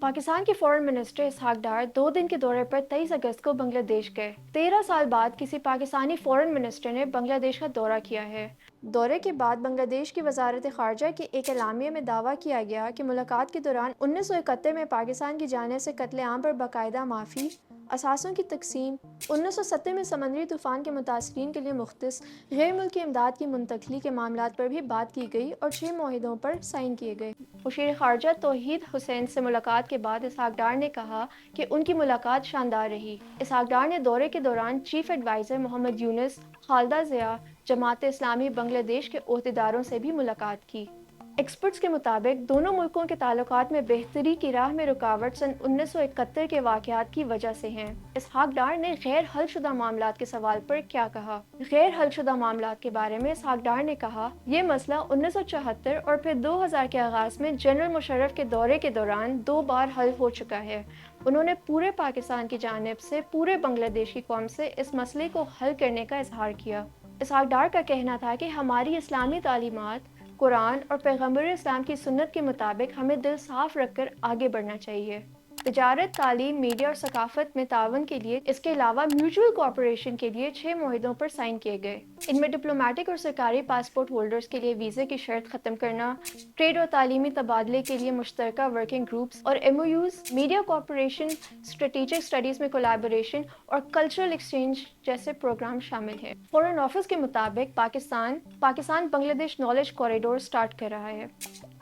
پاکستان کے فورن منسٹر اسحاق ڈار 2 دن کے دورے پر 23 اگست کو بنگلہ دیش گئے۔ 13 سال بعد کسی پاکستانی فورن منسٹر نے بنگلہ دیش کا دورہ کیا ہے۔ دورے کے بعد بنگلہ دیش کی وزارت خارجہ کے ایک اعلامیہ میں دعویٰ کیا گیا کہ ملاقات کے دوران 1971 میں پاکستان کی جانب سے قتل عام پر باقاعدہ معافی، اثاثوں کی تقسیم، 1970 میں سمندری طوفان کے متاثرین کے لیے مختص غیر ملکی امداد کی منتقلی کے معاملات پر بھی بات کی گئی اور 6 معاہدوں پر سائن کیے گئے۔ مشیر خارجہ توحید حسین سے ملاقات کے بعد اسحاق ڈار نے کہا کہ ان کی ملاقات شاندار رہی۔ اسحاق ڈار نے دورے کے دوران چیف ایڈوائزر محمد یونس، خالدہ ضیاء، جماعت اسلامی بنگلہ دیش کے عہدیداروں سے بھی ملاقات کی۔ ایکسپرٹس کے مطابق دونوں ملکوں کے تعلقات میں بہتری کی راہ میں رکاوٹ سن 1971 کے واقعات کی وجہ سے ہیں۔ اسحاق ڈار نے غیر حل شدہ معاملات کے سوال پر کیا کہا؟ غیر حل شدہ معاملات کے بارے میں اسحاق ڈار نے کہا، یہ مسئلہ 1974 اور پھر 2000 کے آغاز میں جنرل مشرف کے دورے کے دوران 2 بار حل ہو چکا ہے۔ انہوں نے پورے پاکستان کی جانب سے پورے بنگلہ دیش کی قوم سے اس مسئلے کو حل کرنے کا اظہار کیا۔ اسحاق ڈار کا کہنا تھا کہ ہماری اسلامی تعلیمات، قرآن اور پیغمبر اسلام کی سنت کے مطابق ہمیں دل صاف رکھ کر آگے بڑھنا چاہیے۔ تجارت، تعلیم، میڈیا اور ثقافت میں تعاون کے لیے اس کے علاوہ میوچول کوآپریشن کے لیے 6 معاہدوں پر سائن کیے گئے۔ ان میں ڈپلومیٹک اور سرکاری پاسپورٹ ہولڈرز کے لیے ویزے کی شرط ختم کرنا، ٹریڈ اور تعلیمی تبادلے کے لیے مشترکہ ورکنگ گروپس اور M O Us, media cooperation, strategic studies میں کولیبوریشن اور کلچرل ایکسچینج جیسے پروگرام شامل ہیں۔ فورن آفس کے مطابق پاکستان بنگلہ دیش نالج کوریڈور سٹارٹ کر رہا ہے۔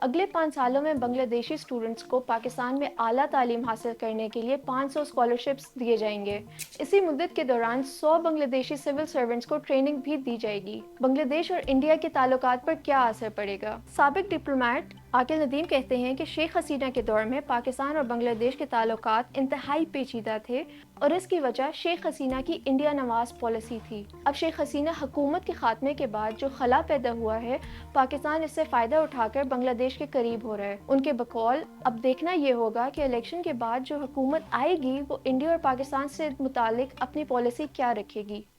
اگلے 5 سالوں میں بنگلہ دیشی اسٹوڈنٹس کو پاکستان میں اعلیٰ تعلیم حاصل کرنے کے لیے 500 اسکالرشپس دیے جائیں گے۔ اسی مدت کے دوران 100 بنگلہ دیشی سول سرونٹس کو ٹریننگ بھی دی جائے گی۔ بنگلہ دیش اور انڈیا کے تعلقات پر کیا اثر پڑے گا؟ سابق ڈپلومیٹ عاقل ندیم کہتے ہیں کہ شیخ حسینہ کے دور میں پاکستان اور بنگلہ دیش کے تعلقات انتہائی پیچیدہ تھے اور اس کی وجہ شیخ حسینہ کی انڈیا نواز پالیسی تھی۔ اب شیخ حسینہ حکومت کے خاتمے کے بعد جو خلا پیدا ہوا ہے، پاکستان اس سے فائدہ اٹھا کر بنگلہ دیش کے قریب ہو رہا ہے۔ ان کے بقول اب دیکھنا یہ ہوگا کہ الیکشن کے بعد جو حکومت آئے گی وہ انڈیا اور پاکستان سے متعلق اپنی پالیسی کیا رکھے گی۔